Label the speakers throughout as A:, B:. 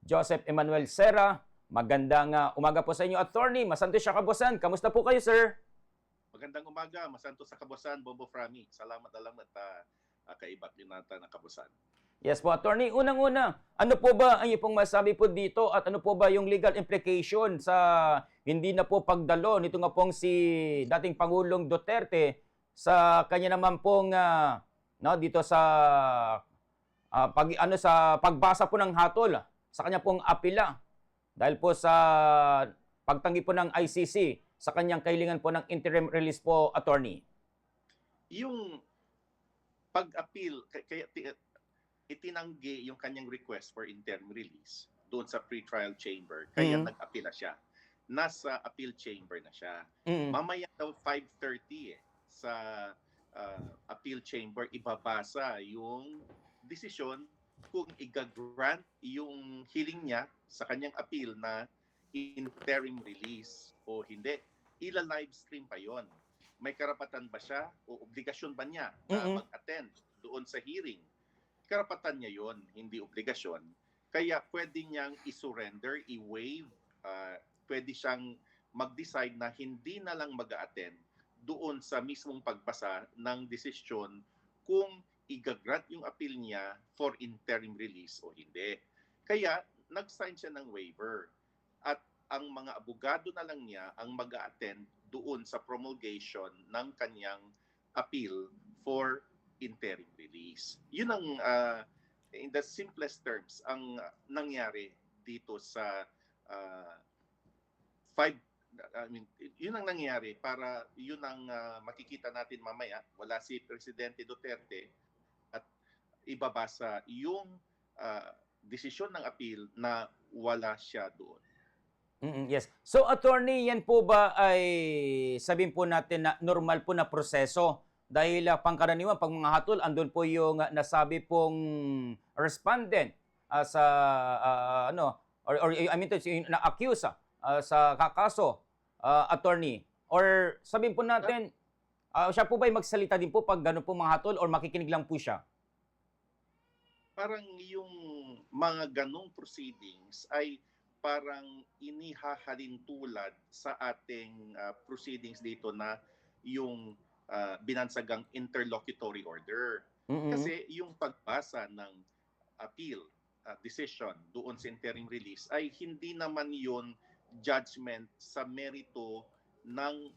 A: Joseph Emmanuel Serra. Magandang umaga po sa inyo, Attorney Masanto siya Kabusan. Kamusta po kayo, sir?
B: Magandang umaga, Masanto sa Kabusan, Bombo Frami. Salamat kaibat din natin ng Kabusan.
A: Yes po, Attorney. Unang-una, ano po ba ang iyong masabi po dito at ano po ba yung legal implication sa hindi na po pagdalo nito nga pong si dating Pangulong Duterte sa kanya naman pong dito sa sa pagbasa po ng hatol sa kanya pong apila dahil po sa pagtanggi po ng ICC sa kanyang kahilingan po ng interim release po, Attorney.
B: Yung pag-appeal, kaya itinanggi yung kanyang request for interim release doon sa pre-trial chamber, kaya nag-apila siya. Nasa appeal chamber na siya. Mamaya daw 5:30 sa appeal chamber ibabasa yung desisyon kung i-grant yung hiling niya sa kanyang appeal na interim release o hindi. Ila-live stream pa yon. May karapatan ba siya o obligasyon ba niya na mag-attend doon sa hearing? Karapatan niya yon, hindi obligasyon. Kaya pwede niyang i-surrender, i-waive, pwede siyang mag-decide na hindi na lang mag-attend doon sa mismong pagbasa ng desisyon kung i-grant yung appeal niya for interim release o hindi. Kaya nag-sign siya ng waiver at ang mga abogado na lang niya ang mag-attend doon sa promulgation ng kanyang appeal for interim release. Yun ang in the simplest terms ang nangyari dito sa yun ang nangyari para yun ang makikita natin mamaya. Wala si Presidente Duterte at ibabasa yung desisyon ng appeal na wala siya doon.
A: Yes. So, Attorney, yan po ba ay sabihin po natin na normal po na proseso? Dahil pangkaraniwan, pag mga hatol, andun po yung nasabi pong respondent sa I mean, na-accuse sa kakaso, Attorney. Or sabihin po natin, siya po ba ay magsalita din po pag gano'n po mga hatol or makikinig lang po siya?
B: Parang yung mga ganong proceedings ay parang inihahalin tulad sa ating proceedings dito na yung binansagang interlocutory order. Kasi yung pagbasa ng appeal decision doon sa interim release ay hindi naman yun judgment sa merito ng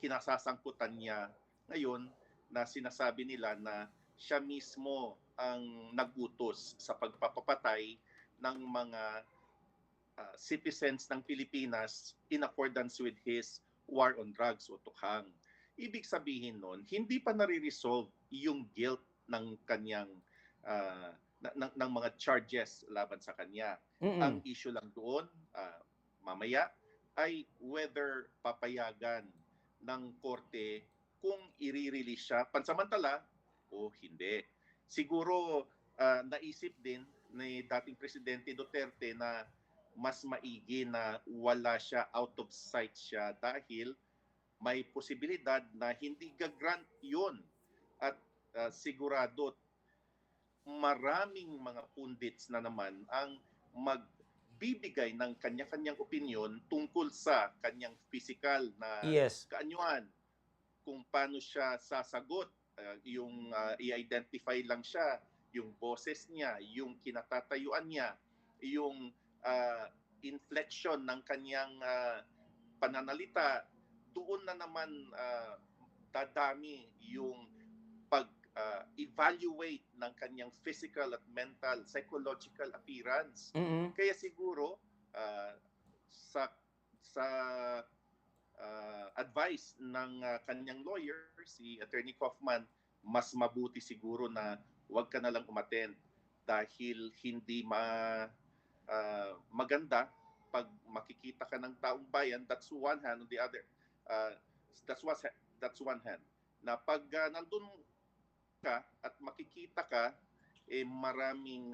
B: kinasasangkutan niya ngayon na sinasabi nila na siya mismo ang nagutos sa pagpapatay ng mga citizens ng Pilipinas in accordance with his war on drugs o tukhang. Ibig sabihin nun, hindi pa nare-resolve yung guilt ng kanyang ng mga charges laban sa kanya. Ang issue lang doon, mamaya, ay whether papayagan ng korte kung i-release siya pansamantala o hindi. Siguro naisip din ni dating Presidente Duterte na mas maigi na wala siya, out of sight siya dahil may posibilidad na hindi gagrant yun. At sigurado maraming mga pundits na naman ang magbibigay ng kanya-kanyang opinion tungkol sa kanyang physical na kaanyuan. Kung paano siya sasagot, yung i-identify lang siya, yung boses niya, yung kinatatayuan niya, yung inflection ng kanyang pananalita, doon na naman dadami yung pag-evaluate ng kanyang physical at mental, psychological appearance. Kaya siguro sa advice ng kanyang lawyer, si Attorney Kaufman, mas mabuti siguro na huwag ka na lang umattend dahil hindi maganda pag makikita ka ng taong bayan. That's one hand. On the other, that's one hand. Na pag nandun ka at makikita ka, maraming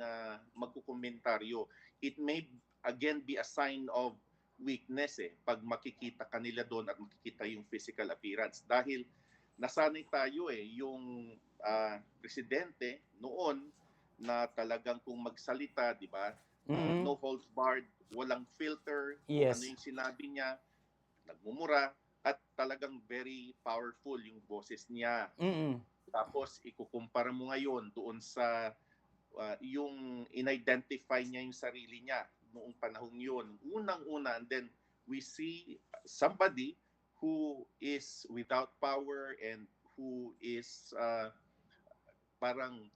B: magkukomentaryo. It may again be a sign of weakness pag makikita kanila doon at makikita yung physical appearance. Dahil nasanay tayo yung presidente noon na talagang kung magsalita, di ba,
A: Mm.
B: no holds barred, walang filter, kung ano
A: Yes.
B: yung sinabi niya, nagmumura, at talagang very powerful yung boses niya.
A: Mm.
B: Tapos ikukumpara mo ngayon doon sa yung in-identify niya yung sarili niya noong panahong yun. Unang-una, and then we see somebody who is without power and who is parang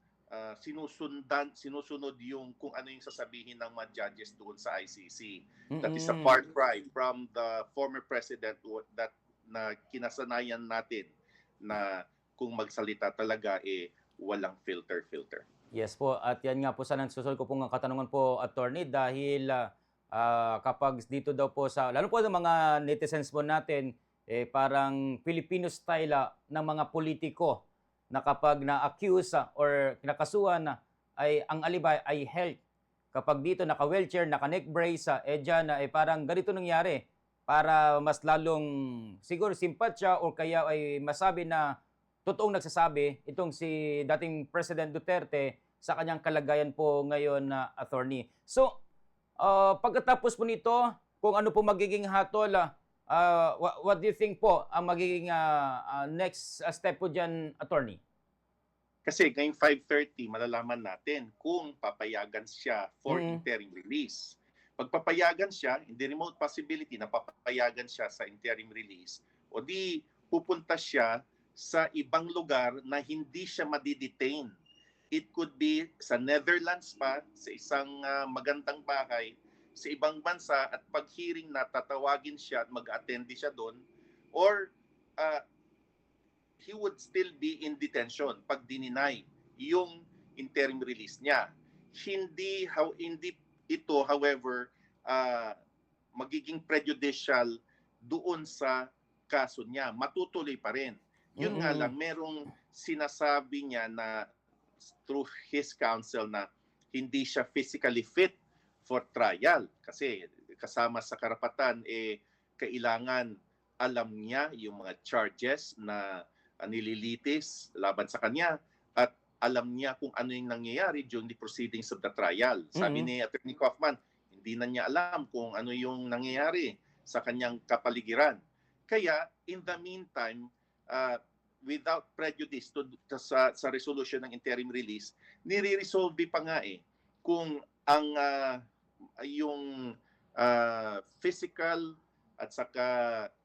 B: sinusunod yung kung ano yung sasabihin ng mga judges doon sa ICC. That is a
A: Mm.
B: far cry from the former president that na kinasanayan natin na kung magsalita talaga walang filter.
A: Yes po, at yan nga po sana ang susunod ko pong katanungan po, attorney, dahil kapag dito daw po sa, lalo po ng mga netizens po natin, parang Filipino style ng mga politiko na kapag na-accuse or kinakasuhan ay ang alibay ay health. Kapag dito naka-wheelchair, naka-neck brace, dyan parang ganito nangyari para mas lalong siguro simpatsya o kaya ay masabi na totoong nagsasabi itong si dating President Duterte sa kanyang kalagayan po ngayon na attorney. So, pagkatapos po nito, kung ano po magiging hatol, what do you think po ang magiging next step po dyan, attorney?
B: Kasi ngayong 5:30 malalaman natin kung papayagan siya for
A: Mm.
B: interim release. Pag papayagan siya, in the remote possibility na papayagan siya sa interim release, o di pupunta siya sa ibang lugar na hindi siya madidetain. It could be sa Netherlands pa, sa isang magandang bahay, sa ibang bansa, at pag hearing na tatawagin siya at mag-attend siya doon, or uh, he would still be in detention pag dininay yung interim release niya. Hindi ito, however, magiging prejudicial doon sa kaso niya. Matutuloy pa rin. Yun nga lang, merong sinasabi niya na through his counsel na hindi siya physically fit for trial. Kasi kasama sa karapatan, kailangan alam niya yung mga charges na nililitis laban sa kanya at alam niya kung ano yung nangyayari during the proceedings of the trial. Sabi ni Attorney Kaufman, hindi na niya alam kung ano yung nangyayari sa kanyang kapaligiran. Kaya, in the meantime, without prejudice sa resolution ng interim release, nire-resolve pa nga kung ang yung physical at saka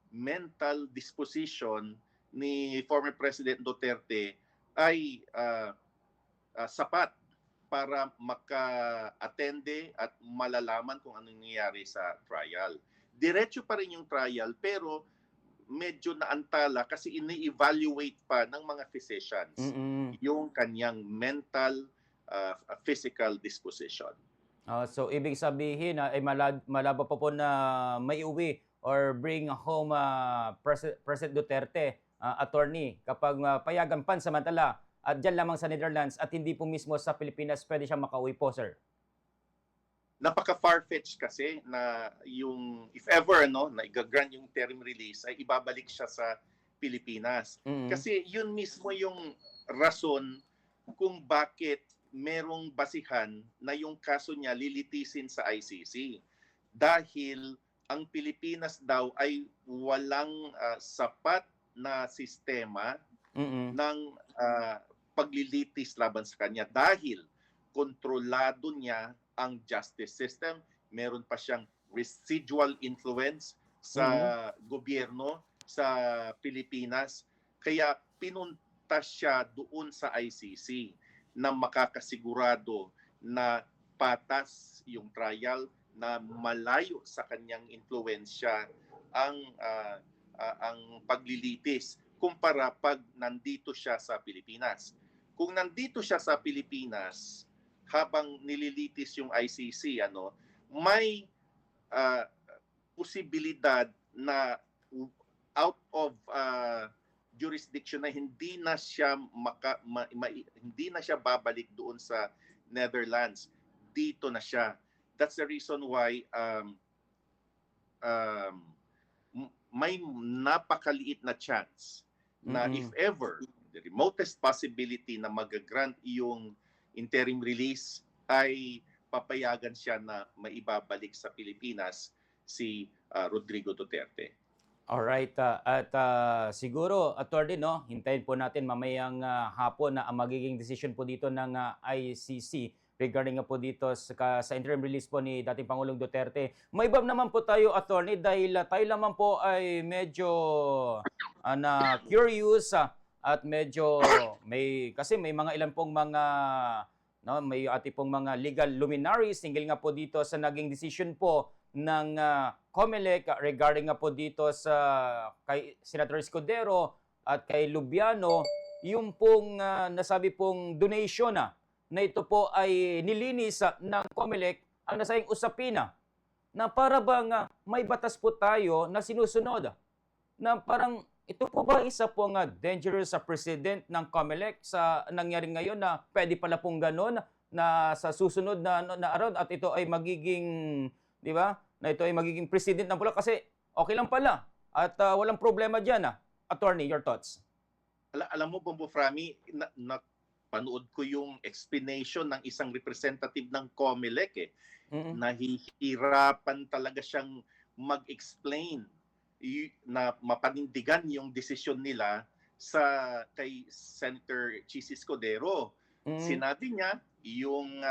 B: mental disposition ni former President Duterte ay sapat para maka-attende at malalaman kung anong nangyayari sa trial. Diretso pa rin yung trial pero medyo naantala kasi ini-evaluate pa ng mga physicians yung kanyang mental, physical disposition.
A: So, ibig sabihin ay malabo pa po na maiuwi or bring home President Duterte, attorney, kapag payagan pansamantala at dyan lamang sa Netherlands at hindi po mismo sa Pilipinas pwede siyang makauwi po, sir.
B: Napaka-far-fetched kasi na yung, if ever, na i-grant yung interim release, ay ibabalik siya sa Pilipinas. Kasi yun mismo yung rason kung bakit merong basihan na yung kaso niya lilitisin sa ICC. Dahil ang Pilipinas daw ay walang sapat na sistema ng paglilitis laban sa kanya dahil kontrolado niya ang justice system. Meron pa siyang residual influence sa gobyerno sa Pilipinas. Kaya pinunta siya doon sa ICC na makakasigurado na patas yung trial, na malayo sa kanyang influensya ang paglilitis kumpara pag nandito siya sa Pilipinas. Kung nandito siya sa Pilipinas habang nililitis yung ICC, may posibilidad na out of jurisdiction na hindi na siya hindi na siya babalik doon sa Netherlands. Dito na siya. That's the reason why may napakaliit na chance na if ever the remotest possibility na mag-grant yung interim release ay papayagan siya na maibabalik sa Pilipinas si Rodrigo Duterte.
A: Alright, siguro, attorney, no, hintayin po natin mamayang hapon na ang magiging decision po dito ng ICC regarding nga po dito sa interim release po ni dating Pangulong Duterte. May iba naman po tayo, attorney, dahil tayo naman po ay medyo na curious at medyo kasi may mga ilan pong mga no, may ating pong mga legal luminaries tingil nga po dito sa naging decision po ng COMELEC regarding nga po dito sa kay Senator Escudero at kay Lubiano, yung pong nasabi pong donation na ito po ay nilinis ng COMELEC ang nasayang usapin na para bang may batas po tayo na sinusunod na parang ito po ba isa pong dangerous sa president ng COMELEC sa nangyari ngayon na pwede pala pong ganun na sa susunod na araw at ito ay magiging, di ba? Na ito ay magiging president ng pula kasi okay lang pala at walang problema diyan. Attorney, your thoughts?
B: Alam mo, Bombo Frami, panood ko yung explanation ng isang representative ng COMELEC Nahihirapan talaga siyang mag-explain na mapanindigan yung desisyon nila kay Senator Chis Escudero. Sinabi niya yung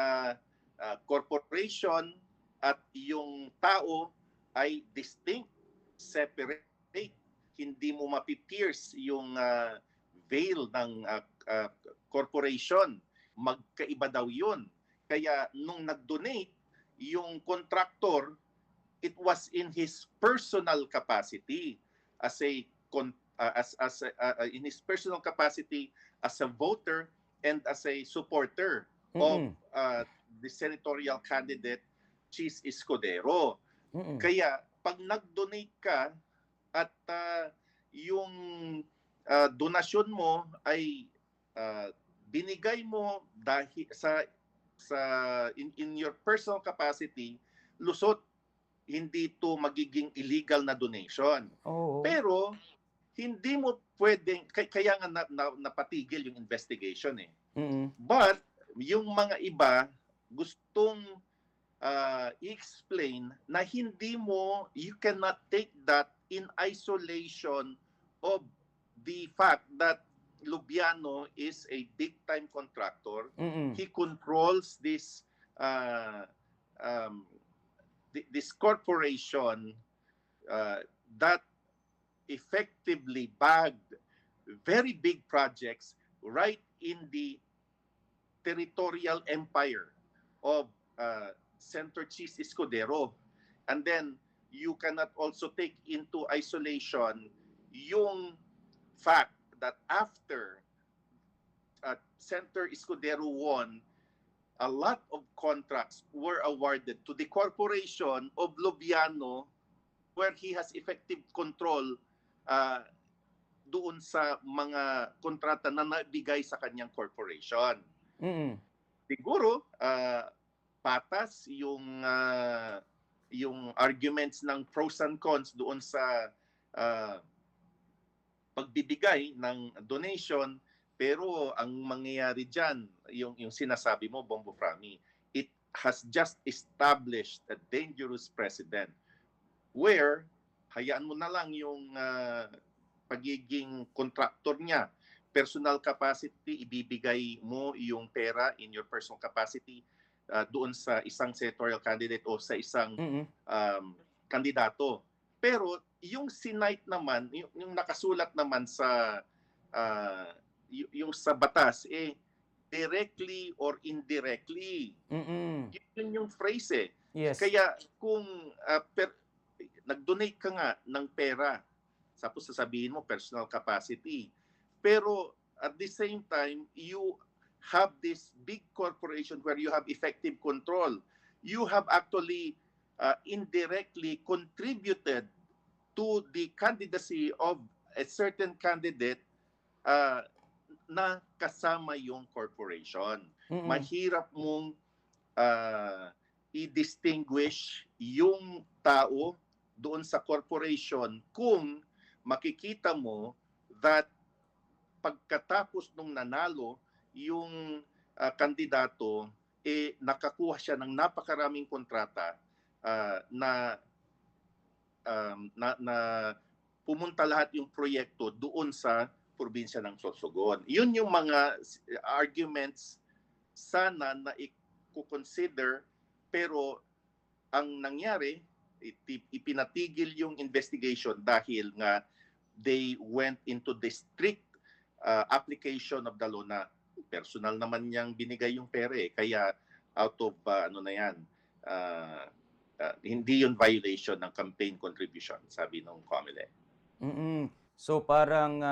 B: corporation at yung tao ay distinct, separate. Hindi mo mapipierce yung veil ng corporation. Magkaiba daw yun. Kaya nung nag-donate, yung contractor, it was in his personal capacity as in his personal capacity as a voter and as a supporter of the senatorial candidate Chis Escudero. Kaya pag nag-donate ka at yung donasyon mo ay binigay mo dahil in your personal capacity, lusot hindi ito magiging illegal na donation. Pero hindi mo pwedeng kaya nga napatigil yung investigation But yung mga iba gustong i-explain na you cannot take that in isolation of the fact that Lubiano is a big-time contractor. He controls this this corporation that effectively bagged very big projects right in the territorial empire of Senator Chis Escudero. And then you cannot also take into isolation yung fact that after Senator Escudero won, a lot of contracts were awarded to the corporation of Lubiano where he has effective control doon sa mga kontrata na nabigay sa kanyang corporation. Siguro, patas yung arguments ng pros and cons doon sa pagbibigay ng donation, pero ang mangyayari dyan, yung sinasabi mo, Bombo Frami, it has just established a dangerous precedent where hayaan mo na lang yung pagiging contractor niya, personal capacity, ibibigay mo yung pera in your personal capacity doon sa isang senatorial candidate o sa isang kandidato. Pero yung sinite naman, yung nakasulat naman sa yung sa batas, directly or indirectly. Yun yung phrase
A: Yes.
B: Kaya kung nag-donate ka nga ng pera, tapos sasabihin mo personal capacity, pero at the same time, you have this big corporation where you have effective control. You have actually indirectly contributed to the candidacy of a certain candidate na kasama yung corporation. Mahirap mong i-distinguish yung tao doon sa corporation kung makikita mo that pagkatapos nung nanalo yung kandidato, nakakuha siya ng napakaraming kontrata na pumunta lahat yung proyekto doon sa probinsya ng Sorsogon. Yun yung mga arguments sana na i-consider, pero ang nangyari, ipinatigil yung investigation dahil nga they went into the strict application of the law na personal naman niyang binigay yung pera kaya out of hindi yun violation ng campaign contribution, sabi ng COMELEC.
A: So parang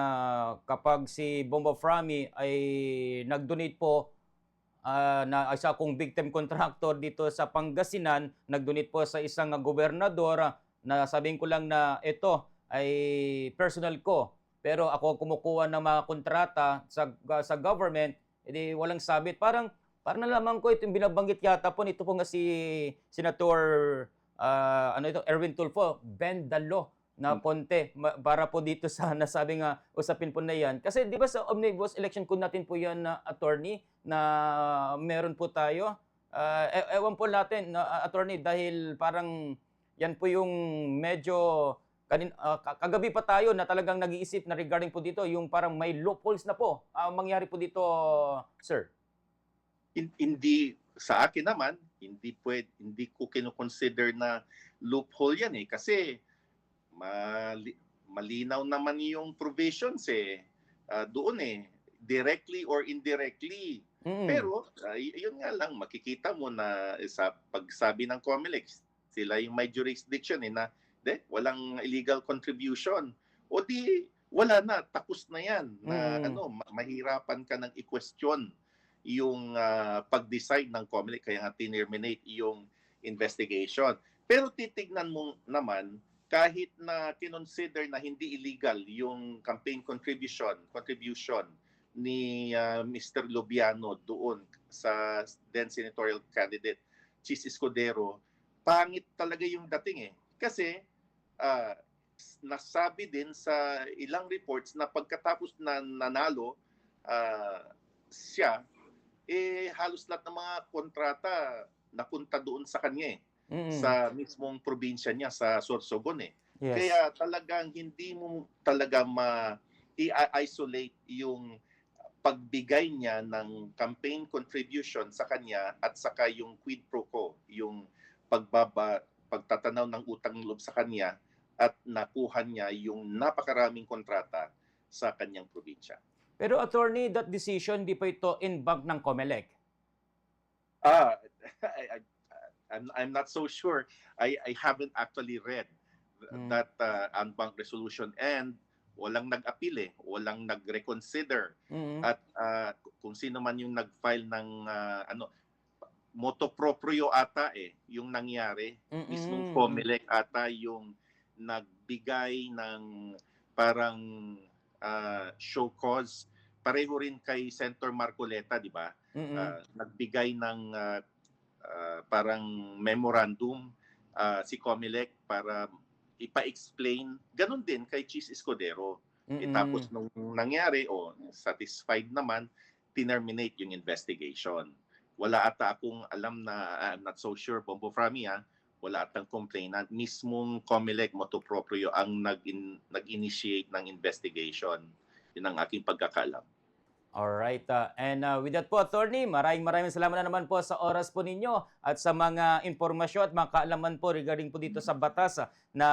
A: kapag si Bombo Frami ay nag-donate po na isa kong victim contractor dito sa Pangasinan, nag-donate po sa isang gobernador na sabihin ko lang na ito ay personal ko. Pero ako kumukuha ng mga kontrata sa government, edi walang sabit. Parang nalaman ko ito yung binabanggit yata po nito po nga si Senator Erwin Tulfo, bend the law na Ponte para po dito sa nasabi nga usapin po na yan. Kasi di ba sa Omnibus Election Code natin po yan na attorney na meron po tayo. Ewan po natin na attorney dahil parang yan po yung medyo kagabi pa tayo na talagang nag-iisip na regarding po dito yung parang may loopholes na po mangyari po dito, sir.
B: Hindi sa akin naman, hindi ko kino-consider na loophole yan kasi malinaw naman yung provisions doon directly or indirectly. Pero yun nga lang, makikita mo na sa pagsabi ng COMELEC, sila yung may jurisdiction na walang illegal contribution. O di wala na, tapos na yan na mahirapan ka ng i-question yung pag-decide ng COMELEC, kaya nga terminate yung investigation. Pero titignan mo naman, kahit na kinonsider na hindi illegal yung campaign contribution ni Mr. Lubiano doon sa then senatorial candidate Chis Escudero, pangit talaga yung dating Kasi nasabi din sa ilang reports na pagkatapos na nanalo siya, halos lahat ng mga kontrata napunta doon sa kanya sa mismong probinsya niya sa Sorsogon
A: Yes.
B: Kaya talagang hindi mo talaga i-isolate yung pagbigay niya ng campaign contribution sa kanya at saka yung quid pro quo, yung pagtatanaw ng utang loob sa kanya at nakuha niya yung napakaraming kontrata sa kanyang probinsya.
A: Pero attorney, that decision di pa ito in bank ng COMELEC?
B: I'm not so sure. I haven't actually read that unbanked resolution and walang nag-appeal walang nag-reconsider. At kung sino man yung nag-file ng motu proprio ata yung nangyari. Mismong COMELEC ata yung nagbigay ng parang show cause. Pareho rin kay Senator Marcoleta, di ba? Nagbigay ng parang memorandum si COMELEC para ipa-explain. Ganon din kay Chis Escudero. Tapos nung nangyari, satisfied naman, terminate yung investigation. Wala ata akong alam na, I'm not so sure, Bombo Frami wala atang complainant. Mismong COMELEC motu proprio ang nag-initiate ng investigation. Yun ang aking pagkakalam.
A: Alright. And with that po, attorney, maraming salamat na naman po sa oras po ninyo at sa mga impormasyon at mga kaalaman po regarding po dito sa batas na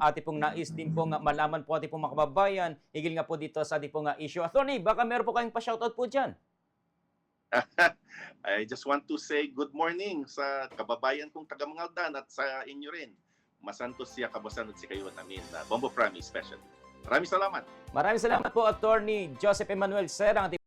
A: ating pong nais din pong malaman po ating pong mga kababayan. Higil nga po dito sa ating pong issue. Attorney, baka meron po kayong pa-shoutout po dyan.
B: I just want to say good morning sa kababayan kong taga-Mangaldan at sa inyo rin. Masantos siya kabasan at si kayo namin na Bombo Frami especially. Maraming salamat.
A: Maraming salamat po, Attorney Joseph Emmanuel Serang.